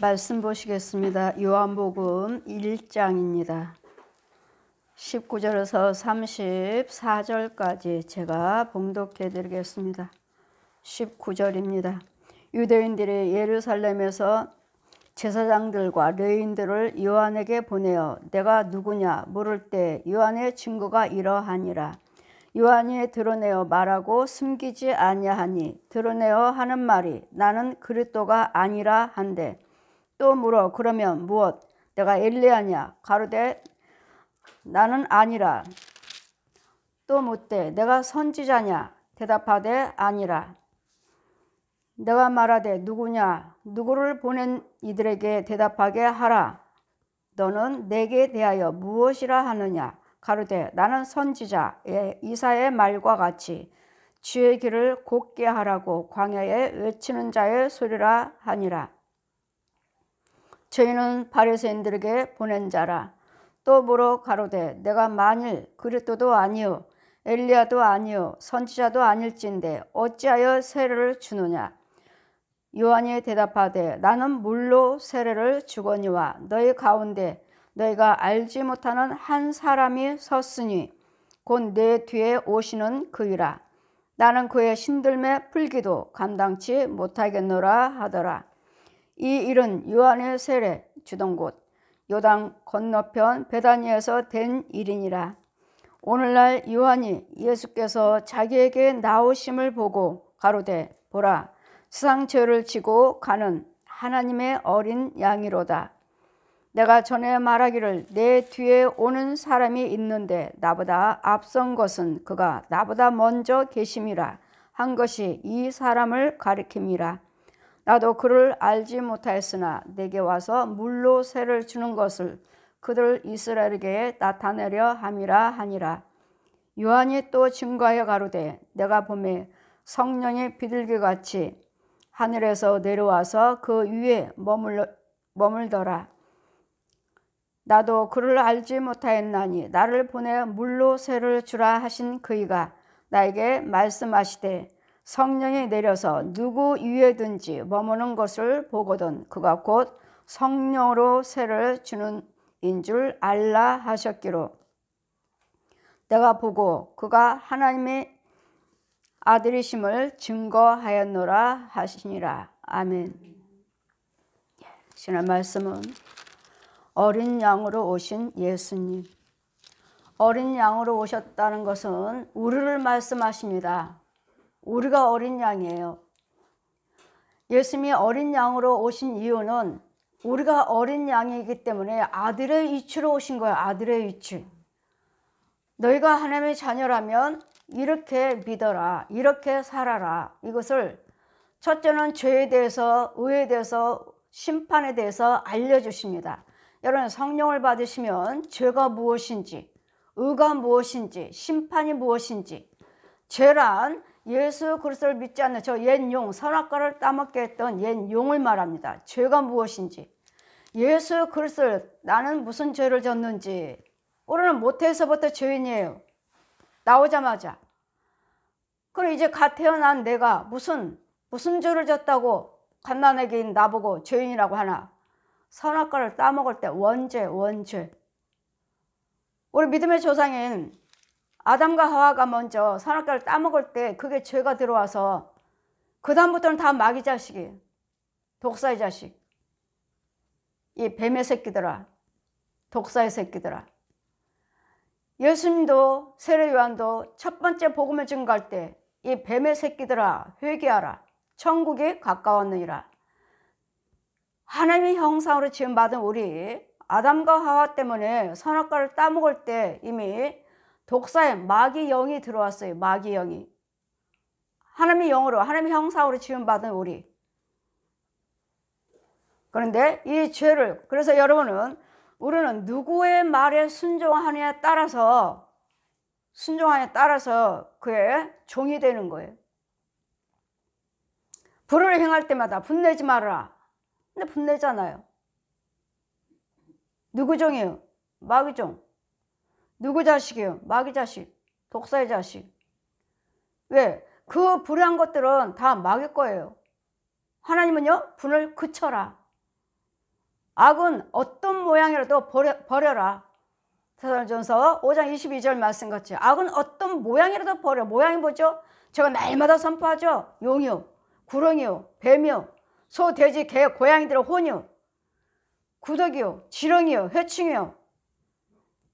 말씀 보시겠습니다. 요한복음 1장입니다. 19절에서 34절까지 제가 봉독해 드리겠습니다. 19절입니다. 유대인들이 예루살렘에서 제사장들과 레위인들을 요한에게 보내어 내가 누구냐 물을 때 요한의 증거가 이러하니라. 요한이 드러내어 말하고 숨기지 아니하니 드러내어 하는 말이 나는 그리스도가 아니라 한데 또 물어 그러면 무엇? 내가 엘리야냐? 가로되 나는 아니라. 또 묻되 내가 선지자냐? 대답하되 아니라. 내가 말하되 누구냐? 누구를 보낸 이들에게 대답하게 하라. 너는 내게 대하여 무엇이라 하느냐? 가로되 나는 선지자 이사야의 말과 같이 주의 길을 곧게 하라고 광야에 외치는 자의 소리라 하니라. 저희는 바리새인들에게 보낸 자라. 또 물어 가로되 내가 만일 그리스도도 아니요 엘리야도 아니요 선지자도 아닐진데 어찌하여 세례를 주느냐? 요한이 대답하되 나는 물로 세례를 주거니와 너희 가운데 너희가 알지 못하는 한 사람이 섰으니 곧 내 뒤에 오시는 그이라. 나는 그의 신들매 풀기도 감당치 못하겠노라 하더라. 이 일은 요한의 세례 주던 곳 요단 건너편 베다니에서 된 일이니라. 오늘날 요한이 예수께서 자기에게 나오심을 보고 가로되 보라 세상 죄를 지고 가는 하나님의 어린 양이로다. 내가 전에 말하기를 내 뒤에 오는 사람이 있는데 나보다 앞선 것은 그가 나보다 먼저 계심이라 한 것이 이 사람을 가리킴이라. 나도 그를 알지 못하였으나 내게 와서 물로 세를 주는 것을 그들 이스라엘에게 나타내려 함이라 하니라. 요한이 또 증거하여 가로되 내가 보매 성령이 비둘기같이 하늘에서 내려와서 그 위에 머물더라. 나도 그를 알지 못하였나니 나를 보내 물로 세를 주라 하신 그이가 나에게 말씀하시되 성령이 내려서 누구 위에든지 머무는 것을 보거든 그가 곧 성령으로 세를 주는 인 줄 알라 하셨기로 내가 보고 그가 하나님의 아들이심을 증거하였노라 하시니라. 아멘. 신의 말씀은 어린 양으로 오신 예수님. 어린 양으로 오셨다는 것은 우리를 말씀하십니다. 우리가 어린 양이에요. 예수님이 어린 양으로 오신 이유는 우리가 어린 양이기 때문에 아들의 이치로 오신 거예요. 아들의 이치. 너희가 하나님의 자녀라면 이렇게 믿어라. 이렇게 살아라. 이것을 첫째는 죄에 대해서, 의에 대해서, 심판에 대해서 알려주십니다. 여러분 성령을 받으시면 죄가 무엇인지, 의가 무엇인지, 심판이 무엇인지, 죄란 예수 그리스도를 믿지 않는 저 옛 용, 선악과를 따먹게 했던 옛 용을 말합니다. 죄가 무엇인지, 예수 그리스도를 나는 무슨 죄를 졌는지. 우리는 모태에서부터 죄인이에요. 나오자마자. 그럼 이제 갓 태어난 내가 무슨 죄를 졌다고 갓난아기인 나보고 죄인이라고 하나? 선악과를 따먹을 때 원죄. 우리 믿음의 조상인 아담과 하와가 먼저 선악과를 따먹을 때 그게 죄가 들어와서 그 다음부터는 다 마귀 자식이에요. 독사의 자식. 이 뱀의 새끼들아. 독사의 새끼들아. 예수님도 세례 요한도 첫 번째 복음을 증거할 때 이 뱀의 새끼들아 회개하라. 천국이 가까웠느니라. 하나님의 형상으로 지음받은 우리 아담과 하와 때문에 선악과를 따먹을 때 이미 독사의 마귀 영이 들어왔어요. 마귀 영이. 하나님의 영으로 하나님의 형상으로 지음받은 우리. 그런데 이 죄를 그래서 여러분은 우리는 누구의 말에 순종하느냐에 따라서 그의 종이 되는 거예요. 불을 행할 때마다 분내지 말아라. 근데 분내잖아요. 누구 종이에요? 마귀 종. 누구 자식이에요? 마귀 자식. 독사의 자식. 왜? 그 불의한 것들은 다 마귀 거예요. 하나님은요, 분을 그쳐라. 악은 어떤 모양이라도 버려라. 사도전서 5장 22절 말씀 같이 악은 어떤 모양이라도 버려. 모양이 뭐죠? 제가 날마다 선포하죠. 용이요, 구렁이요, 뱀이요, 소, 돼지, 개, 고양이들의 혼이요, 구더기요, 지렁이요, 해충이요,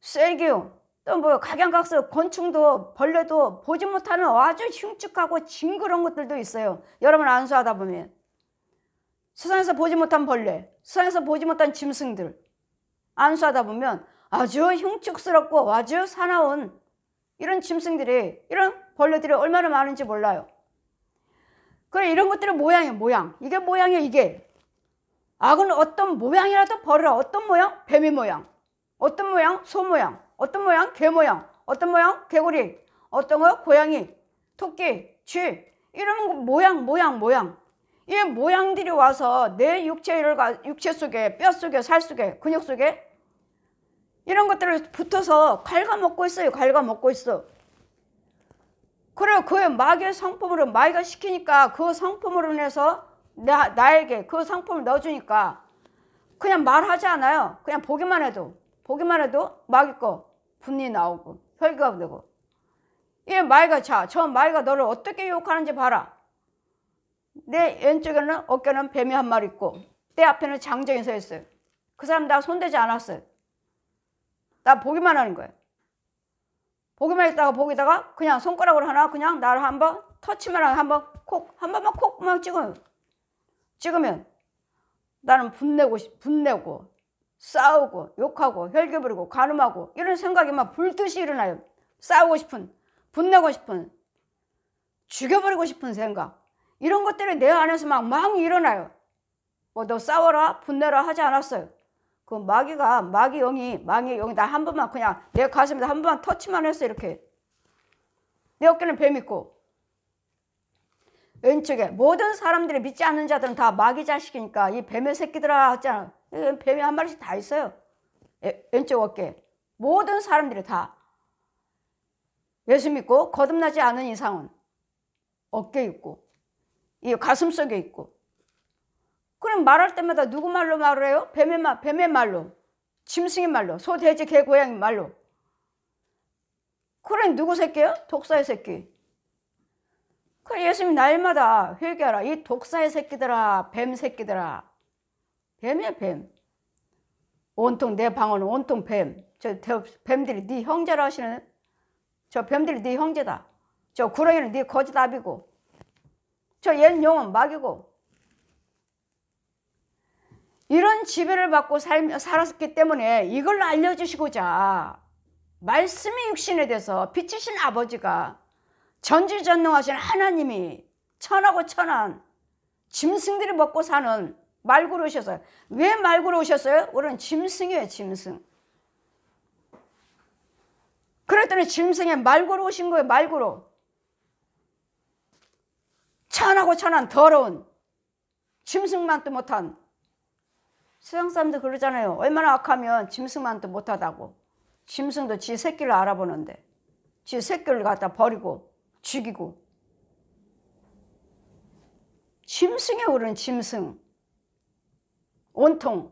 쐐기요, 또 뭐 각양각색 곤충도 벌레도 보지 못하는 아주 흉측하고 징그러운 것들도 있어요. 여러분 안수하다 보면 세상에서 보지 못한 벌레, 세상에서 보지 못한 짐승들 안수하다 보면 아주 흉측스럽고 아주 사나운 이런 짐승들이, 이런 벌레들이 얼마나 많은지 몰라요. 그래, 이런 것들의 모양이에요. 모양. 이게 모양이에요. 이게. 악은 어떤 모양이라도 버려라. 어떤 모양? 뱀의 모양. 어떤 모양? 소 모양. 어떤 모양? 개 모양. 어떤 모양? 개구리. 어떤 거? 고양이, 토끼, 쥐. 이런 모양. 이 모양들이 와서 내 육체 속에, 뼈 속에, 살 속에, 근육 속에 이런 것들을 붙어서 갉아먹고 있어요. 갉아먹고 있어. 그래, 그 마귀의 성품으로, 마귀가 시키니까 그 성품으로 인해서 나에게 그 성품을 넣어주니까 그냥 말하지 않아요. 그냥 보기만 해도 마귀 거 분이 나오고 혈기가 되고. 이 마귀가, 저 마귀가 너를 어떻게 유혹하는지 봐라. 내 왼쪽에는 어깨는 뱀이 한 마리 있고 내 앞에는 장정이 서 있어요. 그 사람 나 손대지 않았어요. 나 보기만 하는 거예요. 보기만 했다가 보기다가 그냥 손가락으로 하나 그냥 나를 한번 터치만 하고 한 번만 콕만 찍으면 나는 분내고 싸우고 욕하고 혈기 부리고 간음하고 이런 생각이 막 불듯이 일어나요. 싸우고 싶은, 분내고 싶은, 죽여버리고 싶은 생각, 이런 것들이 내 안에서 막 일어나요. 뭐 너 싸워라 분내라 하지 않았어요. 그 마귀 영이 나 한 번만 그냥 내 가슴에다 한 번만 터치만 했어. 이렇게 내 어깨는 뱀 있고 왼쪽에 모든 사람들이 믿지 않는 자들은 다 마귀 자식이니까 이 뱀의 새끼들아 했잖아. 뱀이 한 마리씩 다 있어요. 왼쪽 어깨. 모든 사람들이 다 예수 믿고 거듭나지 않은 이상은 어깨에 있고 이 가슴 속에 있고. 그럼 말할 때마다 누구 말로 말을 해요? 뱀의 말로, 짐승의 말로, 소, 돼지, 개, 고양이 말로. 그럼 누구 새끼예요? 독사의 새끼. 그래, 예수님 날마다 회개하라. 이 독사의 새끼들아, 뱀 새끼들아. 뱀이야, 뱀. 온통 내 방언은 온통 뱀. 저 뱀들이 네 형제라 하시는, 저 뱀들이 네 형제다. 저 구렁이는 네 거짓압이고, 저 옛 용은 마귀고. 이런 지배를 받고 살았기 때문에 이걸 알려주시고자 말씀의 육신에 대해서 빛이신 아버지가 전지전능하신 하나님이 천하고 천한 짐승들이 먹고 사는 말구로 오셨어요. 왜 말구로 오셨어요? 우리는 짐승이에요. 짐승. 그랬더니 짐승의 말구로 오신 거예요. 말구로. 천하고 천한 더러운 짐승만도 못한. 세상 사람들 그러잖아요. 얼마나 악하면 짐승만도 못하다고. 짐승도 지 새끼를 알아보는데 지 새끼를 갖다 버리고 죽이고. 짐승이에요. 우리는 짐승. 온통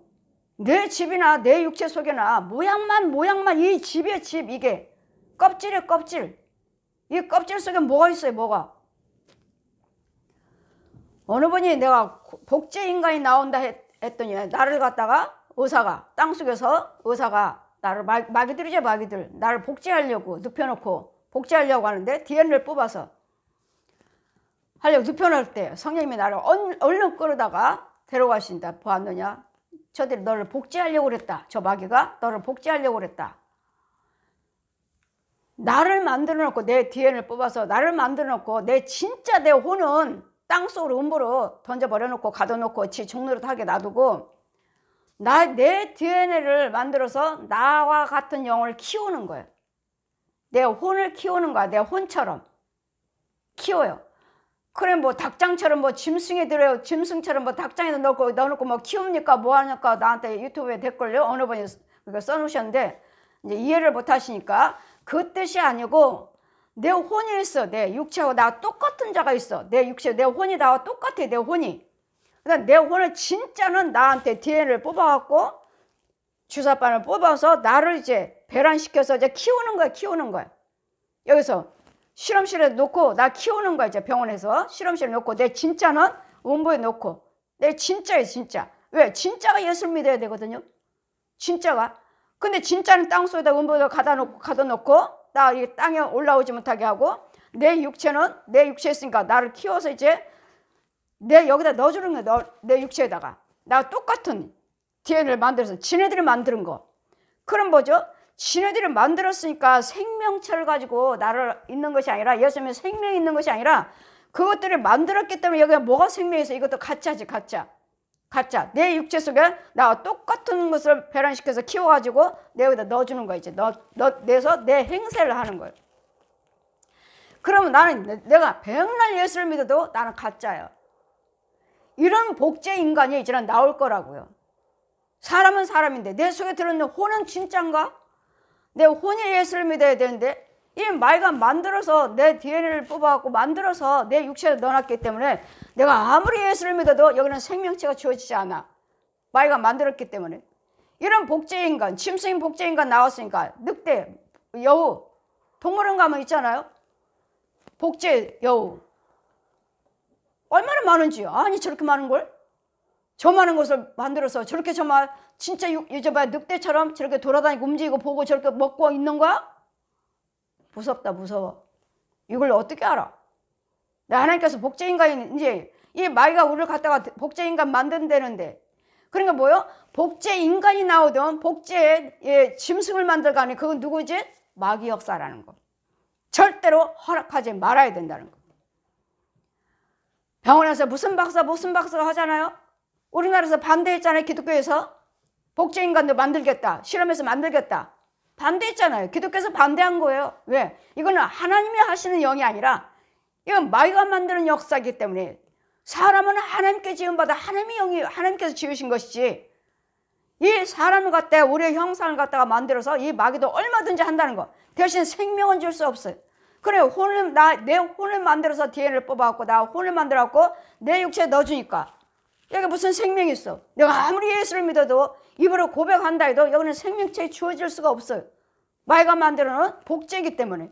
내 집이나 내 육체 속에나 모양만 이 집의 집, 이게 껍질이에요. 껍질. 이 껍질 속에 뭐가 있어요? 뭐가. 어느 분이 내가 복제인간이 나온다 했더니 나를 갖다가 의사가, 땅속에서 의사가 나를 마귀들이죠. 마귀들. 나를 복제하려고 눕혀놓고 복제하려고 하는데 DNA를 뽑아서 하려고 눕혀놓을 때 성령님이 나를 얼른 끌어다가 데려가신다. 보았느냐? 저들이 너를 복제하려고 그랬다. 저 마귀가 너를 복제하려고 그랬다. 나를 만들어 놓고 내 DNA를 뽑아서 나를 만들어 놓고 진짜 내 혼은 땅속으로 음부로 던져버려 놓고 가둬놓고 지 종노릇하게 놔두고 내 DNA를 만들어서 나와 같은 영혼을 키우는 거예요. 내 혼을 키우는 거야. 내 혼처럼 키워요. 그래 뭐 닭장처럼 뭐 짐승에 들어요. 짐승처럼 뭐 닭장에 넣어놓고 뭐 키웁니까 뭐 하니까 나한테 유튜브에 댓글요 어느 분이 그거 써놓으셨는데 이제 이해를 못 하시니까 그 뜻이 아니고 내 혼이 있어. 내 육체하고 나 똑같은 자가 있어. 내 육체, 내 혼이 나와 똑같아. 내 혼이. 그다음 내 혼을 진짜는 나한테 DNA를 뽑아갖고 주사바늘 뽑아서 나를 이제 배란시켜서 이제 키우는 거야, 키우는 거야. 여기서 실험실에 놓고 나 키우는 거야. 이제 병원에서 실험실에 놓고 내 진짜는 음부에 놓고 내 진짜예요, 진짜. 왜? 진짜가 예수를 믿어야 되거든요. 진짜가. 근데 진짜는 땅속에다 음부에다 가둬 놓고 나 이 땅에 올라오지 못하게 하고 내 육체는 내 육체에 있으니까 나를 키워서 이제 내 여기다 넣어주는 거야. 내 육체에다가. 나 똑같은 DNA를 만들어서 지네들이 만드는 거. 그럼 뭐죠? 지네들이 만들었으니까 생명체를 가지고 나를 있는 것이 아니라 예수님의 생명이 있는 것이 아니라 그것들을 만들었기 때문에 여기가 뭐가 생명이 있어? 이것도 가짜지, 가짜. 가짜. 내 육체 속에 나와 똑같은 것을 배란시켜서 키워가지고 내 여기다 넣어주는 거야. 이제 내서 내 행세를 하는 거예요. 그러면 나는 내가 백날 예수를 믿어도 나는 가짜예요. 이런 복제 인간이 이제는 나올 거라고요. 사람은 사람인데 내 속에 들어있는 혼은 진짜인가? 내 혼이 예수를 믿어야 되는데 이 마귀가 만들어서 내 DNA를 뽑아갖고 만들어서 내 육체에 넣어놨기 때문에 내가 아무리 예수를 믿어도 여기는 생명체가 주어지지 않아. 마귀가 만들었기 때문에. 이런 복제인간, 짐승인 복제인간 나왔으니까 늑대, 여우, 동물원 가면 있잖아요. 복제 여우. 얼마나 많은지요. 아니 저렇게 많은 걸? 저 많은 것을 만들어서 저렇게 정말 진짜 잊어봐야 늑대처럼 저렇게 돌아다니고 움직이고 보고 저렇게 먹고 있는 거야? 무섭다, 무서워. 이걸 어떻게 알아? 하나님께서 복제인간이 이제 이 마귀가 우리를 갖다가 복제인간 만든다는데 그러니까 뭐요? 복제인간이 나오든 복제의 짐승을 만들가니 그건 누구지? 마귀 역사라는 거. 절대로 허락하지 말아야 된다는 거. 병원에서 무슨 박사 하잖아요. 우리나라에서 반대했잖아요. 기독교에서 복제인간도 만들겠다. 실험해서 만들겠다. 반대했잖아요. 기독교에서 반대한 거예요. 왜? 이거는 하나님이 하시는 영이 아니라 이건 마귀가 만드는 역사이기 때문에 사람은 하나님께 지음받아 하나님의 영이 하나님께서 지으신 것이지 이 사람을 갖다가 우리의 형상을 갖다가 만들어서 이 마귀도 얼마든지 한다는 거. 대신 생명은 줄 수 없어요. 그래 내 혼을 만들어서 DNA를 뽑아갖고 나 혼을 만들어갖고 내 육체에 넣어주니까 여기 무슨 생명이 있어. 내가 아무리 예수를 믿어도 입으로 고백한다 해도 여기는 생명체에 주어질 수가 없어요. 마귀가 만들어놓은 복제이기 때문에.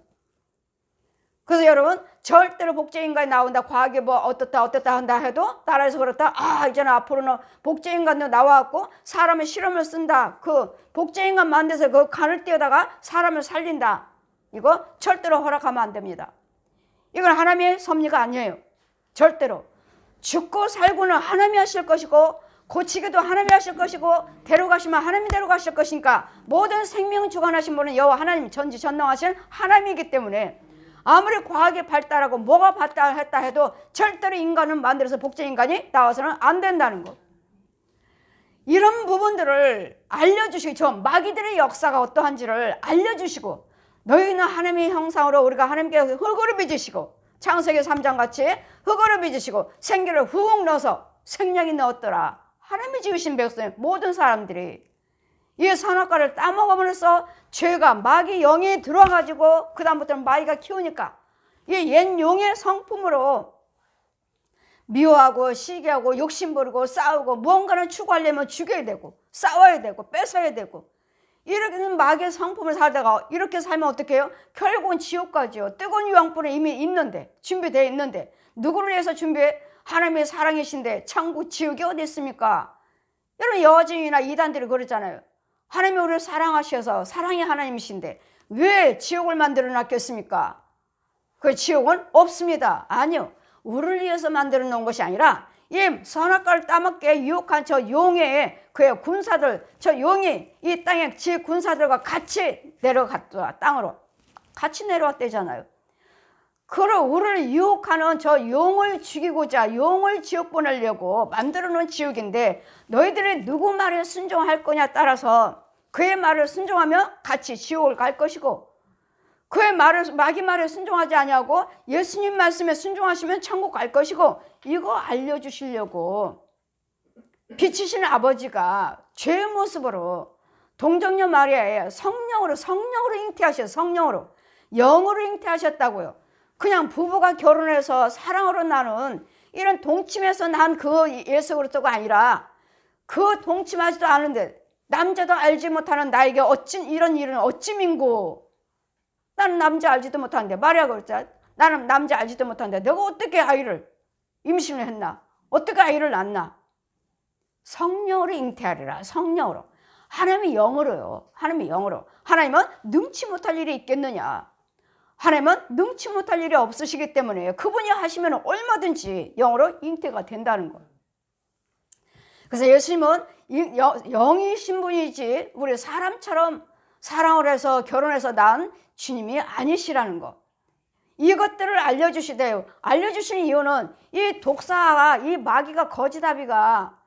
그래서 여러분 절대로 복제인간이 나온다. 과학이 뭐 어떻다 한다 해도 따라해서 그렇다. 이제는 앞으로는 복제인간도 나와갖고 사람의 실험을 쓴다. 그 복제인간 만들어서 그 간을 띄어다가 사람을 살린다. 이거 절대로 허락하면 안 됩니다. 이건 하나님의 섭리가 아니에요. 절대로. 죽고 살고는 하나님이 하실 것이고 고치기도 하나님이 하실 것이고 데려가시면 하나님이 데려가실 것이니까 모든 생명 주관하신 분은 여호와 하나님 전지전능하신 하나님이기 때문에 아무리 과학이 발달하고 뭐가 발달했다 해도 절대로 인간은 만들어서 복제인간이 나와서는 안 된다는 것. 이런 부분들을 알려주시고 저 마귀들의 역사가 어떠한지를 알려주시고 너희는 하나님의 형상으로 우리가 하나님께 흙으로 빚으시고 창세기 3장 같이 흙으로 빚으시고 생기를 훅 넣어서 생명이 넣었더라. 하나님이 지으신 백성 모든 사람들이 이 선악과를 따먹음으로써 죄가 마귀 영이 들어와가지고 그 다음부터는 마귀가 키우니까 이 옛 용의 성품으로 미워하고 시기하고 욕심부리고 싸우고 무언가를 추구하려면 죽여야 되고 싸워야 되고 뺏어야 되고 이렇게는 마귀의 성품을 살다가 이렇게 살면 어떻게 해요? 결국은 지옥 가죠. 뜨거운 유황불은 이미 있는데 준비되어 있는데 누구를 위해서 준비해? 하나님의 사랑이신데 천국 지옥이 어디 있습니까? 여러분 여진이나 이단들이 그러잖아요. 하나님이 우리를 사랑하셔서 사랑이 하나님이신데 왜 지옥을 만들어 놨겠습니까? 그 지옥은 없습니다. 아니요. 우리를 위해서 만들어 놓은 것이 아니라 이 선악과를 따먹게 유혹한 저 용의 그의 군사들, 저 용이 이 땅에 지 군사들과 같이 내려갔다. 땅으로 같이 내려왔대잖아요. 그를 우리를 유혹하는 저 용을 죽이고자 용을 지옥 보내려고 만들어 놓은 지옥인데 너희들이 누구 말에 순종할 거냐 따라서 그의 말을 순종하면 같이 지옥을 갈 것이고 그의 말을 마귀 말에 순종하지 아니하고 예수님 말씀에 순종하시면 천국 갈 것이고 이거 알려주시려고 빛이신 아버지가 죄의 모습으로 동정녀 마리아의 성령으로 잉태하셔서 성령으로 영으로 잉태하셨다고요. 그냥 부부가 결혼해서 사랑으로 나눈 이런 동침해서 난 그 예수 그리스도가 아니라 그 동침하지도 않은데 남자도 알지 못하는 나에게 어찌 이런 일은 어찌 민고. 나는 남자 알지도 못하는데 마리아가 그랬잖아. 나는 남자 알지도 못하는데 내가 어떻게 아이를 임신을 했나? 어떻게 아이를 낳나? 성령으로 잉태하리라. 성령으로. 하나님이 영으로요. 하나님이 영으로. 하나님은 능치 못할 일이 있겠느냐? 하나님은 능치 못할 일이 없으시기 때문에 그분이 하시면 얼마든지 영으로 잉태가 된다는 거예요. 그래서 예수님은 영이신 분이지 우리 사람처럼 사랑을 해서 결혼해서 낳은 주님이 아니시라는 거. 이것들을 알려주시대요. 알려주시는 이유는 이 독사가, 이 마귀가, 거지다비가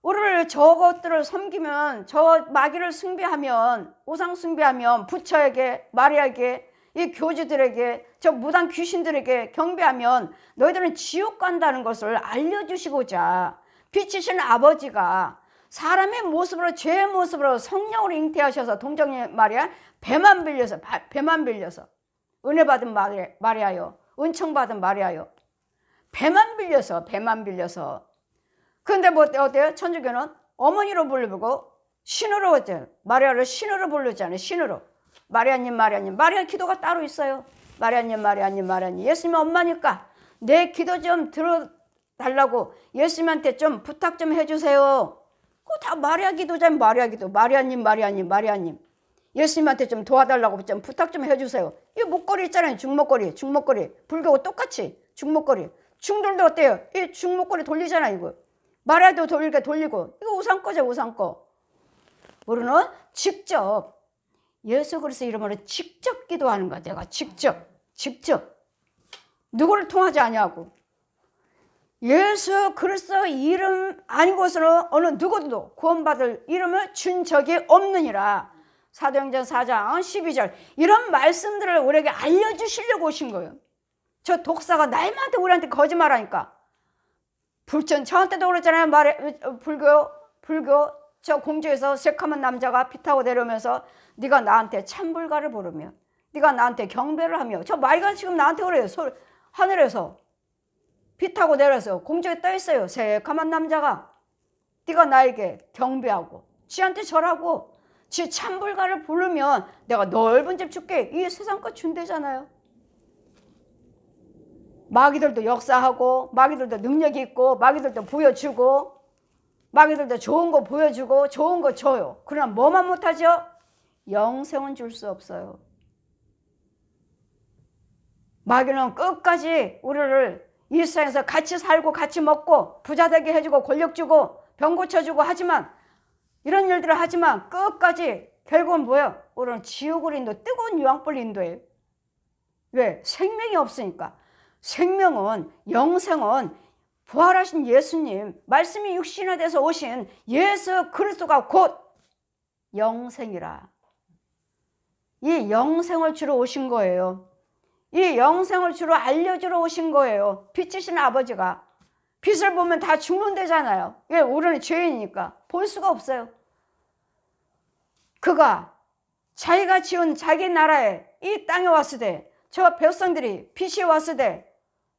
우리를 저것들을 섬기면, 저 마귀를 숭배하면, 우상 숭배하면, 부처에게, 마리아에게, 이 교주들에게, 저 무당 귀신들에게 경배하면 너희들은 지옥 간다는 것을 알려주시고자 빛이신 아버지가 사람의 모습으로, 죄의 모습으로 성령으로 잉태하셔서 동정녀 마리아 배만 빌려서 은혜 받은 마리아요, 은총 받은 마리아요, 배만 빌려서. 근데 뭐 어때요? 천주교는 어머니로 부르고 신으로 했잖아요. 마리아를 신으로 부르잖아요. 신으로. 마리아님. 마리아 기도가 따로 있어요. 마리아님. 예수님 엄마니까 내 기도 좀 들어달라고 예수님한테 좀 부탁 좀 해주세요. 그거 다 마리아 기도잖아요. 마리아님. 예수님한테 좀 도와달라고 좀 부탁 좀 해주세요. 이 목걸이 있잖아요. 중목걸이. 불교하고 똑같이 중목걸이. 중들도 어때요? 이 중목걸이 돌리잖아요. 이거. 마리아도 돌리고. 이거 우상거죠. 우상거. 우리는 직접 예수 그리스도 이름으로 직접 기도하는 거야. 내가 직접 누구를 통하지 아니하고 예수 그리스도 이름 아니고서는 어느 누구도 구원받을 이름을 준 적이 없느니라. 사도행전 4장 12절 이런 말씀들을 우리에게 알려주시려고 오신 거예요. 저 독사가 날마다 우리한테 거짓말하니까 저한테도 그랬잖아요. 불교 저 공주에서 새카만 남자가 피 타고 내려오면서 네가 나한테 찬불가를 부르며 네가 나한테 경배를 하며 저 마이가 지금 나한테 그래요. 하늘에서 피 타고 내려서 공중에 떠 있어요. 새카만 남자가 네가 나에게 경배하고 지한테 절하고 지 찬불가를 부르면 내가 넓은 집 줄게. 이 세상 것 준대잖아요. 마귀들도 역사하고 마귀들도 능력이 있고 마귀들도 보여주고 마귀들도 좋은 거 보여주고 좋은 거 줘요. 그러나 뭐만 못하죠? 영생은 줄 수 없어요. 마귀는 끝까지 우리를 이 세상에서 같이 살고 같이 먹고 부자 되게 해주고 권력 주고 병 고쳐주고 하지만 이런 일들을 하지만 끝까지 결국은 뭐예요? 우리는 지옥으로 인도 뜨거운 유황불 인도예요. 왜? 생명이 없으니까. 생명은 영생은 부활하신 예수님 말씀이 육신화돼서 오신 예수 그리스도가 곧 영생이라. 이 영생을 주러 오신 거예요. 이 영생을 주로 알려주러 오신 거예요. 빛이신 아버지가. 빛을 보면 다 죽는다잖아요. 왜? 우리는 죄인이니까 볼 수가 없어요. 그가 자기가 지은 자기 나라에 이 땅에 왔을 때 저 백성들이 빛이 왔을 때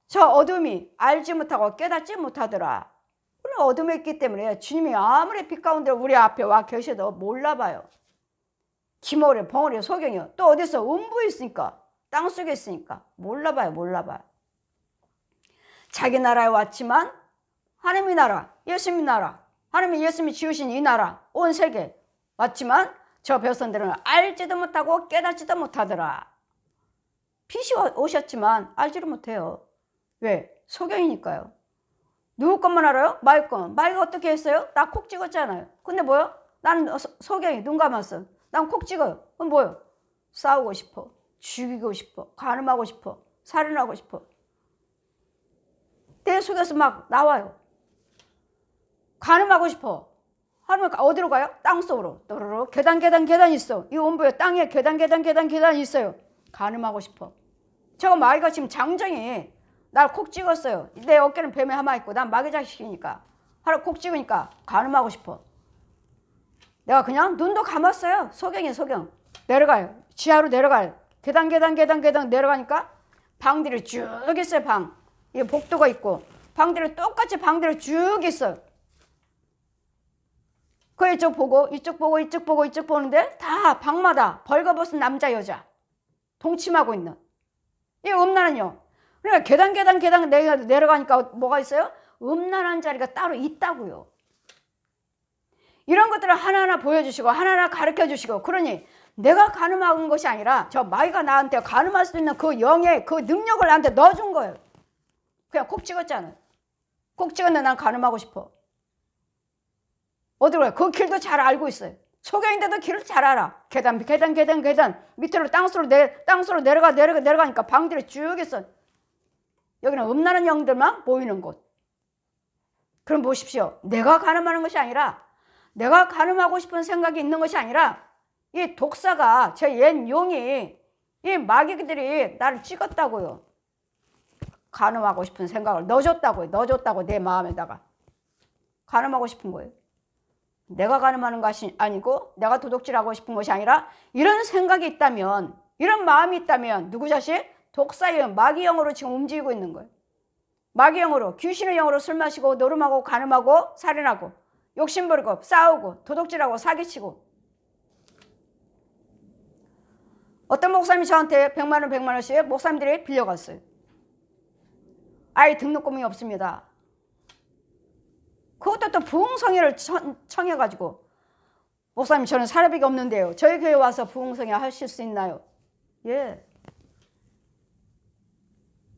저 어둠이 알지 못하고 깨닫지 못하더라. 우리는 어둠에 있기 때문에 주님이 아무리 빛 가운데 우리 앞에 와 계셔도 몰라봐요. 기머리, 벙어리, 소경이요. 또 어디서 음부에 있으니까 땅속에 있으니까 몰라봐요. 자기 나라에 왔지만 하나님의 나라, 예수님의 나라, 예수님이 지으신 이 나라, 온 세계 왔지만 저 백성들은 알지도 못하고 깨닫지도 못하더라. 빛이 오셨지만 알지를 못해요. 왜? 소경이니까요. 누구 것만 알아요? 마귀 것. 마귀가 어떻게 했어요? 나 콕 찍었잖아요. 근데 뭐요? 나는 소경이 눈 감았어. 난 콕 찍어요. 그럼 뭐요? 싸우고 싶어. 죽이고 싶어. 간음하고 싶어. 살인하고 싶어. 내 속에서 막 나와요. 간음하고 싶어. 하면 어디로 가요? 땅속으로. 또르르 계단 있어. 이 온부에 땅에 계단 있어요. 간음하고 싶어. 저거 마귀가 지금 장정이 날 콕 찍었어요. 내 어깨는 뱀에 하마 있고 난 마귀 자식이니까 하루 콕 찍으니까 간음하고 싶어. 내가 그냥 눈도 감았어요. 소경. 내려가요. 지하로 내려가요. 계단 내려가니까 방들이 쭉 있어요. 방. 이게 복도가 있고 방들이 똑같이 방들이 쭉 있어요. 그 이쪽 보고 이쪽 보고 이쪽 보고 이쪽 보는데 다 방마다 벌거벗은 남자 여자 동침하고 있는 이 음란은요. 그러니까 계단 내려가니까 뭐가 있어요? 음란한 자리가 따로 있다고요. 이런 것들을 하나하나 보여주시고 하나하나 가르쳐주시고, 그러니 내가 가늠한 것이 아니라 저 마귀가 나한테 가늠할 수 있는 그 영의 그 능력을 나한테 넣어준 거예요. 그냥 콕 찍었잖아요. 콕 찍었는데 난 가늠하고 싶어. 어디로 가요? 그 길도 잘 알고 있어요. 소경인데도 길을 잘 알아. 계단 밑으로 땅속으로 내려가니까 방들이 쭉 있어. 여기는 음란한 영들만 보이는 곳. 그럼 보십시오. 내가 가늠하는 것이 아니라, 내가 가늠하고 싶은 생각이 있는 것이 아니라, 이 독사가, 저 옛 용이, 이 마귀들이 나를 찍었다고요. 가늠하고 싶은 생각을 넣어줬다고요. 내 마음에다가. 가늠하고 싶은 거예요. 내가 가늠하는 것이 아니고 내가 도둑질하고 싶은 것이 아니라, 이런 생각이 있다면, 이런 마음이 있다면 누구 자식? 독사의 마귀 영으로 지금 움직이고 있는 거예요. 마귀 영으로, 귀신의 영으로 술 마시고 노름하고 간음하고 살인하고 욕심 부리고 싸우고 도둑질하고 사기치고. 어떤 목사님이 저한테 100만 원 100만 원씩 목사님들이 빌려갔어요. 아이 등록금이 없습니다. 그것도 또 부흥성회를 청해가지고, 목사님 저는 사례비가 없는데요, 저희 교회 와서 부흥성회 하실 수 있나요? 예.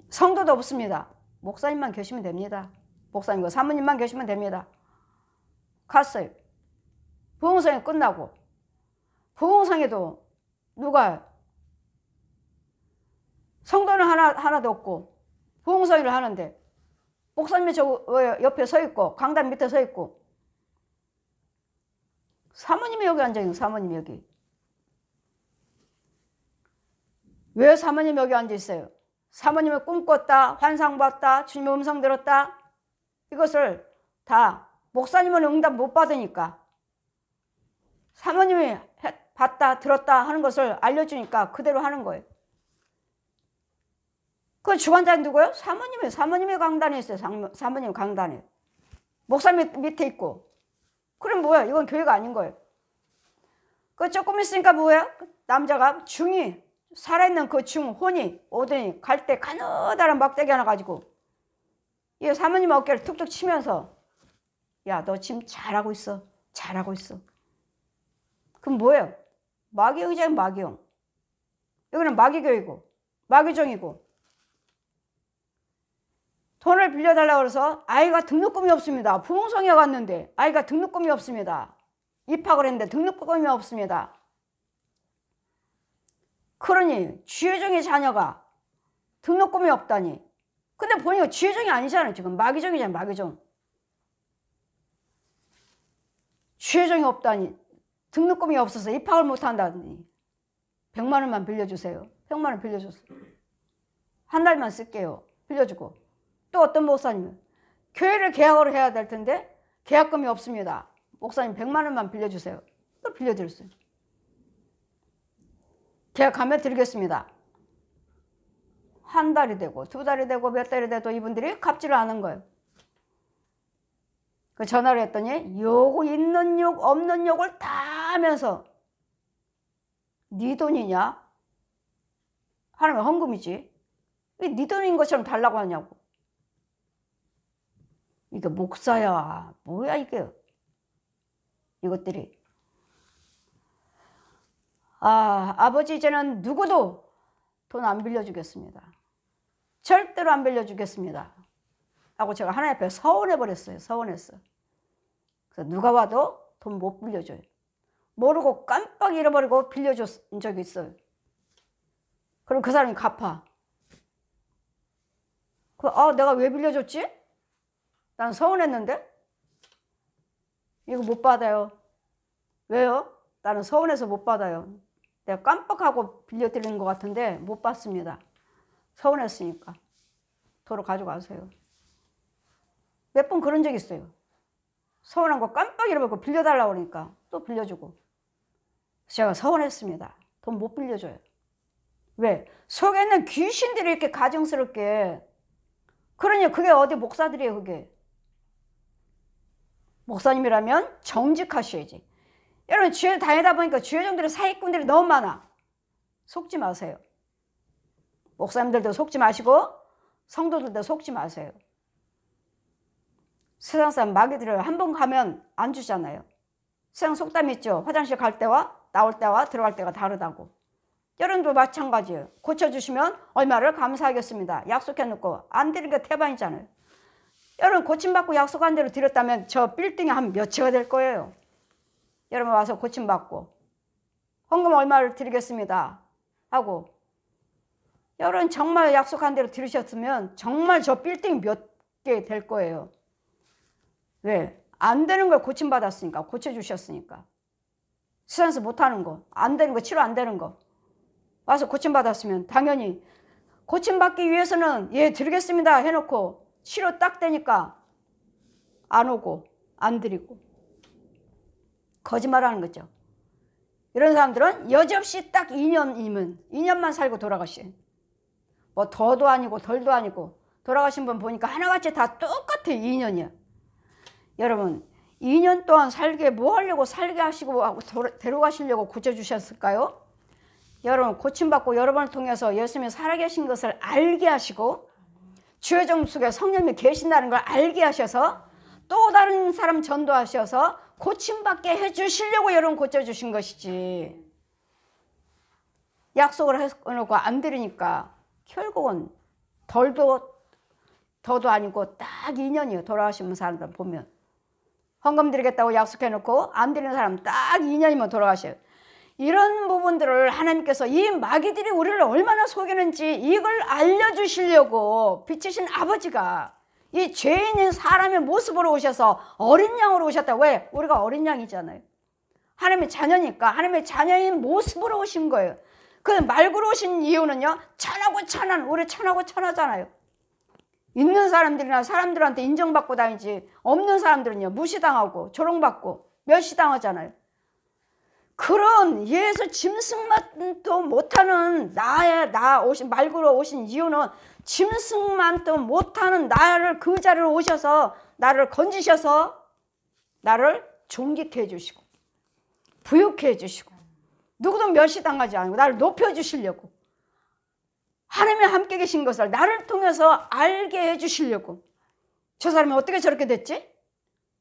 성도도 없습니다. 목사님만 계시면 됩니다. 목사님과 사모님만 계시면 됩니다. 갔어요. 부흥성회 끝나고, 부흥성회도 누가, 성도는 하나도 없고 부흥성회를 하는데 목사님이 저 옆에 서 있고 강단 밑에 서 있고, 사모님이 여기 앉아있는, 사모님이 여기. 왜 사모님이 여기 앉아있어요? 사모님이 꿈꿨다, 환상 봤다, 주님의 음성 들었다, 이것을 다 목사님은 응답 못 받으니까 사모님이 봤다 들었다 하는 것을 알려주니까 그대로 하는 거예요. 그 주관자는 누구예요? 사모님이 강단에 있어요. 사모님 강단에. 목사님 밑에 있고. 그럼 뭐야? 이건 교회가 아닌 거예요. 그 조금 있으니까 뭐예요? 남자가 중이, 살아있는 그 중, 혼이 오더니 갈 때 가느다란 막대기 하나 가지고 이 사모님 어깨를 툭툭 치면서, 야, 너 지금 잘하고 있어. 잘하고 있어. 그럼 뭐예요? 마귀영이잖아요, 마귀영. 여기는 마귀교이고 마귀종이고. 돈을 빌려달라고 해서 아이가 등록금이 없습니다. 부흥성에 갔는데 아이가 등록금이 없습니다. 입학을 했는데 등록금이 없습니다. 그러니 쥐의종의 자녀가 등록금이 없다니. 근데 보니까 쥐의종이 아니잖아요. 지금 마귀종이잖아요. 마귀종. 쥐의종이 없다니, 등록금이 없어서 입학을 못한다니. 100만 원만 빌려주세요. 100만 원 빌려줬어요. 한 달만 쓸게요. 빌려주고. 또 어떤 목사님은 교회를 계약으로 해야 될 텐데 계약금이 없습니다. 목사님 100만 원만 빌려주세요. 또 빌려드렸어요. 계약하면 드리겠습니다. 한 달이 되고 두 달이 되고 몇 달이 돼도 이분들이 갚지를 않은 거예요. 그 전화를 했더니 요거 있는 욕 없는 욕을 다 하면서, 네 돈이냐? 하나면 헌금이지. 왜 네 돈인 것처럼 달라고 하냐고. 이게 목사야. 뭐야 이게. 이것들이. 아버지 이제는 누구도 돈 안 빌려주겠습니다. 절대로 안 빌려주겠습니다. 하고 제가 하나님 앞에 서운해버렸어요. 서운했어. 그래서 누가 와도 돈 못 빌려줘요. 모르고 깜빡 잃어버리고 빌려준 적이 있어요. 그럼 그 사람이 갚아. 내가 왜 빌려줬지? 난 서운했는데? 이거 못 받아요. 왜요? 나는 서운해서 못 받아요. 내가 깜빡하고 빌려드리는 것 같은데 못 받습니다. 서운했으니까. 도로 가져가세요. 몇 번 그런 적 있어요. 서운한 거 깜빡 잃어버리고 빌려달라고 그러니까 또 빌려주고. 제가 서운했습니다. 돈 못 빌려줘요. 왜? 속에 있는 귀신들이 이렇게 가증스럽게 그러니 그게 어디 목사들이에요. 그게 목사님이라면 정직하셔야지. 여러분 주에 다니다 보니까 주여정들의 사기꾼들이 너무 많아. 속지 마세요. 목사님들도 속지 마시고 성도들도 속지 마세요. 세상 사람 마귀들을 한 번 가면 안 주잖아요. 세상 속담 있죠. 화장실 갈 때와 나올 때와 들어갈 때가 다르다고. 여러분도 마찬가지예요. 고쳐주시면 얼마를 감사하겠습니다. 약속해놓고 안 드리는 게 태반이잖아요. 여러분 고침받고 약속한 대로 드렸다면 저 빌딩에 한 몇채가 될 거예요. 여러분 와서 고침받고 헌금 얼마를 드리겠습니다 하고 여러분 정말 약속한 대로 들으셨으면 정말 저 빌딩이 몇 개 될 거예요. 왜? 안 되는 걸 고침받았으니까, 고쳐주셨으니까. 세상에서 못하는 거, 안 되는 거, 치료 안 되는 거 와서 고침받았으면 당연히 고침받기 위해서는 예 드리겠습니다 해놓고 치료 딱 되니까 안 오고 안 드리고 거짓말하는 거죠. 이런 사람들은 여지없이 딱 2년이면 2년만 살고 돌아가시. 뭐 더도 아니고 덜도 아니고 돌아가신 분 보니까 하나같이 다 똑같아. 2년이야. 여러분 2년 동안 살게 뭐 하려고 살게 하시고 데려가시려고 고쳐주셨을까요? 여러분 고침받고 여러분을 통해서 예수님이 살아계신 것을 알게 하시고 주의 종 속에 성령님이 계신다는 걸 알게 하셔서 또 다른 사람 전도하셔서 고침받게 해주시려고 여러분 고쳐주신 것이지. 약속을 해놓고 안 드리니까 결국은 덜도 더도 아니고 딱 2년이에요. 돌아가시는 사람들 보면 헌금 드리겠다고 약속해놓고 안 드리는 사람 딱 2년이면 돌아가셔요. 이런 부분들을 하나님께서 이 마귀들이 우리를 얼마나 속이는지 이걸 알려주시려고 빛이신 아버지가 이 죄인인 사람의 모습으로 오셔서 어린 양으로 오셨다. 왜? 우리가 어린 양이잖아요. 하나님의 자녀니까 하나님의 자녀인 모습으로 오신 거예요. 그 말구로 오신 이유는요. 천하고 천한, 우리 천하고 천하잖아요. 있는 사람들이나 사람들한테 인정받고 다니지 없는 사람들은요. 무시당하고 조롱받고 멸시당하잖아요. 그런 예수 짐승만도 못하는 나 오신 말구로 오신 이유는 짐승만도 못하는 나를 그 자리로 오셔서 나를 건지셔서 나를 존귀케 해주시고 부유케 해주시고 누구도 멸시당하지 않고 나를 높여주시려고 하나님이 함께 계신 것을 나를 통해서 알게 해주시려고. 저 사람이 어떻게 저렇게 됐지?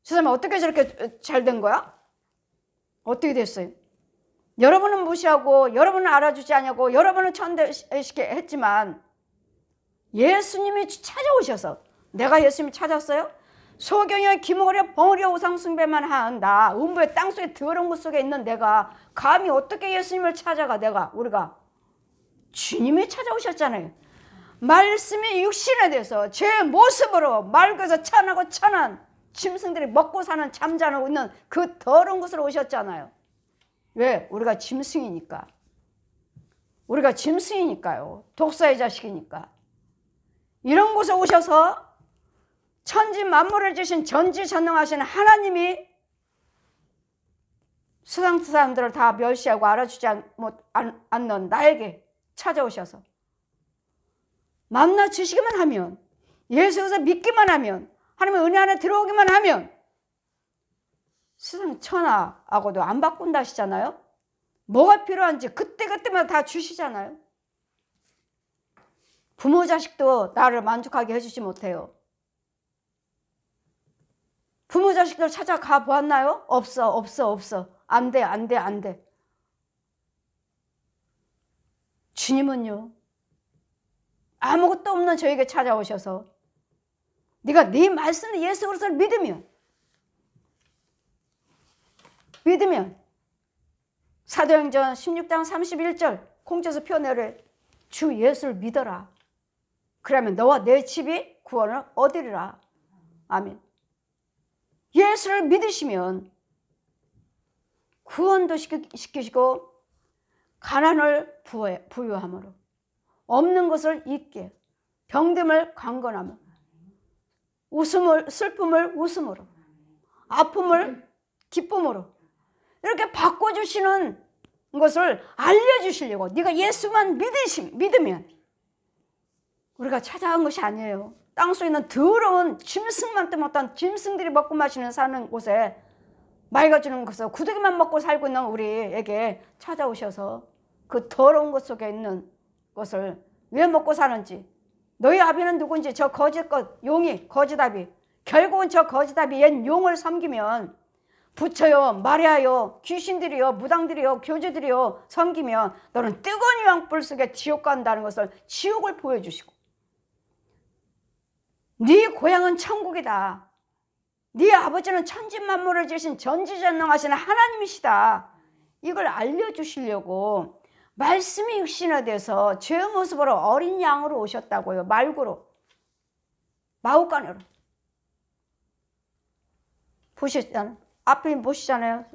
저 사람이 어떻게 저렇게 잘 된 거야? 어떻게 됐어요? 여러분은 무시하고 여러분은 알아주지 않냐고 여러분은 천대시게 했지만 예수님이 찾아오셔서 내가 예수님이 찾았어요? 소경의 기머리와 벙어리와 우상숭배만 한 나 음부의 땅속에 더러운 것 속에 있는 내가 감히 어떻게 예수님을 찾아가. 우리가 주님이 찾아오셨잖아요. 말씀이 육신에 대해서 제 모습으로 맑아서 천하고 천한 짐승들이 먹고 사는 잠자고 있는 그 더러운 곳으로 오셨잖아요. 왜? 우리가 짐승이니까. 우리가 짐승이니까요. 독사의 자식이니까. 이런 곳에 오셔서 천지 만물을 주신 전지전능하신 하나님이 세상 사람들을 다 멸시하고 알아주지 않는 나에게 찾아오셔서 만나 주시기만 하면 예수에서 믿기만 하면 하나님의 은혜 안에 들어오기만 하면 세상 천하하고도 안 바꾼다 하시잖아요. 뭐가 필요한지 그때그때마다 다 주시잖아요. 부모 자식도 나를 만족하게 해주지 못해요. 부모 자식들 찾아가 보았나요? 없어. 안 돼. 주님은요. 아무것도 없는 저에게 찾아오셔서 네가 네 말씀을 예수 그리스도를 믿으면 사도행전 16장 31절 공짜에서 표현하래. 주 예수를 믿어라. 그러면 너와 내 집이 구원을 얻으리라. 아멘. 예수를 믿으시면 구원도 시키시고 가난을 부유함으로 없는 것을 있게 병듦을 강건함으로 슬픔을 웃음으로 아픔을 기쁨으로 이렇게 바꿔주시는 것을 알려주시려고. 네가 예수만 믿으면 우리가 찾아간 것이 아니에요. 땅속에 있는 더러운 짐승만 못한 짐승들이 먹고 마시는 사는 곳에 맑아지는 곳에서 구더기만 먹고 살고 있는 우리에게 찾아오셔서 그 더러운 것 속에 있는 것을 왜 먹고 사는지, 너희 아비는 누군지, 저 거짓것 용이 거짓아비, 결국은 저 거짓아비 옛 용을 섬기면, 부처요 마리아요 귀신들이요 무당들이요 교주들이요 섬기면 너는 뜨거운 유황불 속에 지옥 간다는 것을, 지옥을 보여주시고, 네 고향은 천국이다, 네 아버지는 천지만물을 지으신 전지전능하신 하나님이시다, 이걸 알려주시려고 말씀이 육신화돼서 죄의 모습으로 어린 양으로 오셨다고요. 말구로, 마구간으로. 보셨잖아요. 앞에 보시잖아요.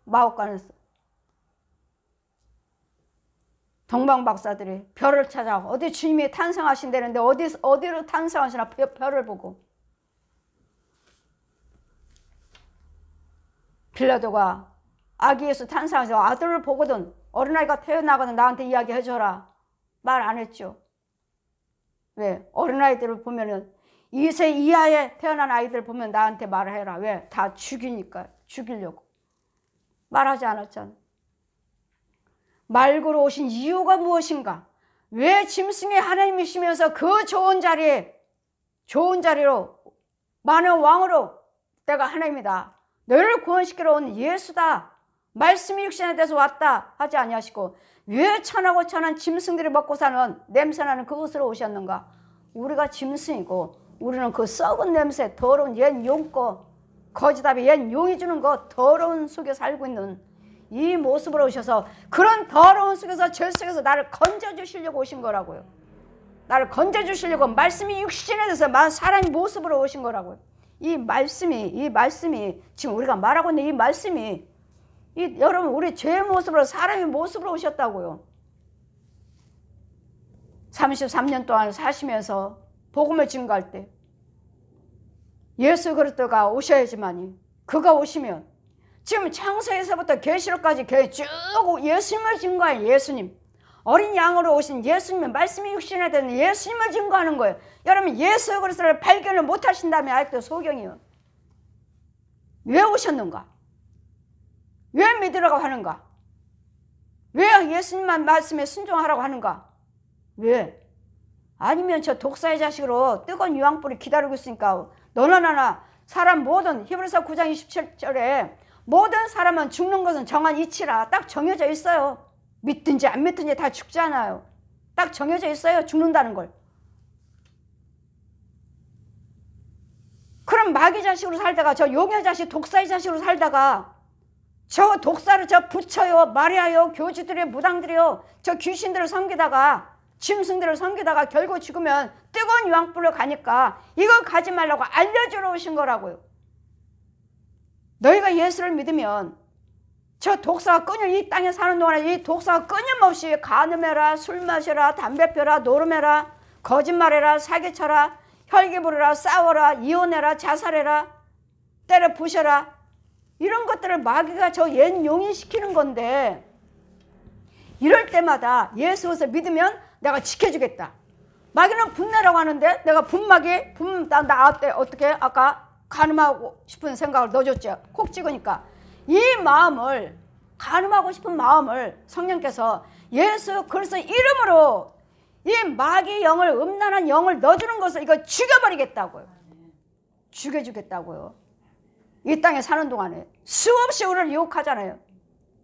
마구간에서 동방박사들이 별을 찾아, 어디 주님이 탄생하신다는데 어디로 탄생하시나 별을 보고, 빌라도가 아기 예수 탄생하셔서 아들을 보거든 어린아이가 태어나거든 나한테 이야기해줘라, 말 안 했죠. 왜? 어린아이들을 보면은 2세 이하에 태어난 아이들 보면 나한테 말해라. 왜? 다 죽이니까, 죽이려고. 말하지 않았잖아. 말구로 오신 이유가 무엇인가? 왜 짐승의 하나님이시면서 그 좋은 자리로 많은 왕으로 내가 하나님이다, 너를 구원시키러 온 예수다, 말씀이 육신에 대해서 왔다 하지 아니하시고 왜 천하고 천한 짐승들이 먹고 사는 냄새나는 그곳으로 오셨는가? 우리가 짐승이고 우리는 그 썩은 냄새, 더러운 옛 용거, 거짓아비 옛 용이 주는 거 더러운 속에 살고 있는 이 모습으로 오셔서 그런 더러운 속에서, 죄 속에서 나를 건져주시려고 오신 거라고요. 나를 건져주시려고 말씀이 육신에 대해서 사람의 모습으로 오신 거라고요. 이 말씀이 지금 우리가 말하고 있는 이 말씀이 여러분 우리 죄의 모습으로, 사람의 모습으로 오셨다고요. 33년 동안 사시면서 복음을 증거할 때 예수 그리스도가 오셔야지만이, 그가 오시면 지금 창세에서부터 계시록까지 쭉 예수님을 증거한 예수님, 어린 양으로 오신 예수님의 말씀이 육신에 되는 예수님을 증거하는 거예요. 여러분 예수 그리스도를 발견을 못하신다면 아직도 소경이요. 왜 오셨는가? 왜 믿으라고 하는가? 왜 예수님만 말씀에 순종하라고 하는가? 왜? 아니면 저 독사의 자식으로 뜨거운 유황불이 기다리고 있으니까 너나 나나 사람 모든, 히브리서 9장 27절에 모든 사람은 죽는 것은 정한 이치라 딱 정해져 있어요. 믿든지 안 믿든지 다 죽잖아요. 딱 정해져 있어요. 죽는다는 걸. 그럼 마귀 자식으로 살다가, 저 용의 자식, 독사의 자식으로 살다가, 저 독사를, 저 부처요 마리아요 교주들이요 무당들이요 저 귀신들을 섬기다가, 짐승들을 섬기다가 결국 죽으면 뜨거운 유황불로 가니까 이거 가지 말라고 알려주러 오신 거라고요. 너희가 예수를 믿으면 저 독사가 이 땅에 사는 동안에 이 독사가 끊임없이 간음해라, 술 마셔라, 담배 펴라, 노름해라, 거짓말해라, 사기쳐라, 혈기 부르라, 싸워라, 이혼해라, 자살해라, 때려 부셔라, 이런 것들을 마귀가 저 옛 용이 시키는 건데, 이럴 때마다 예수를 믿으면 내가 지켜주겠다. 마귀는 분내라고 하는데 내가 나한테 어떻게 아까 간음하고 싶은 생각을 넣어줬죠. 콕 찍으니까 이 마음을, 간음하고 싶은 마음을 성령께서 예수 그리스도 이름으로 이 마귀 영을, 음란한 영을 넣어주는 것을 이거 죽여버리겠다고요. 죽여주겠다고요. 이 땅에 사는 동안에 수없이 우리를 유혹하잖아요.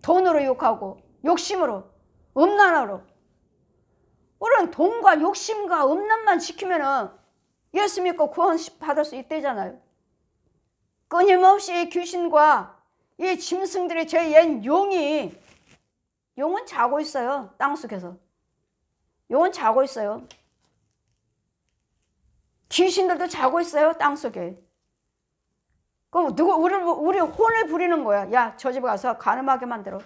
돈으로 유혹하고, 욕심으로, 음란으로. 우리는 돈과 욕심과 음란만 지키면은 예수 믿고 구원 받을 수 있대잖아요. 끊임없이 귀신과 이 짐승들이, 제 옛 용은 자고 있어요. 땅속에서. 용은 자고 있어요. 귀신들도 자고 있어요. 땅속에. 그럼 우리 혼을 부리는 거야. 야, 저 집에 가서 간음하게 만들어.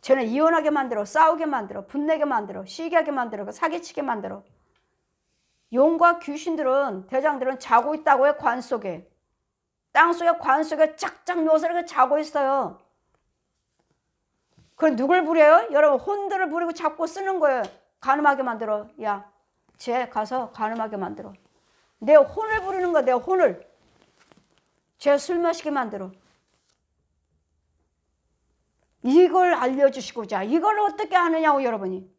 쟤네 이혼하게 만들어. 싸우게 만들어. 분내게 만들어. 시기하게 만들어. 사기치게 만들어. 용과 귀신들은, 대장들은 자고 있다고요. 관 속에. 땅속에, 관 속에 짝짝 누워서 자고 있어요. 그럼 누굴 부려요? 여러분 혼들을 부리고 잡고 쓰는 거예요. 간음하게 만들어. 야, 쟤 가서 간음하게 만들어. 내 혼을 부르는 거야. 내 혼을. 죄 술 마시게 만들어. 이걸 알려주시고자. 이걸 어떻게 하느냐고 여러분이.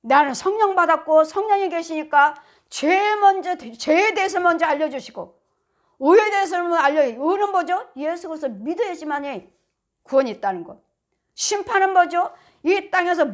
나는 성령 받았고 성령이 계시니까 죄에 대해서 먼저 알려주시고 의에 대해서는 의는 뭐죠? 예수 그리스도 믿어야지만이 구원이 있다는 것. 심판은 뭐죠? 이 땅에서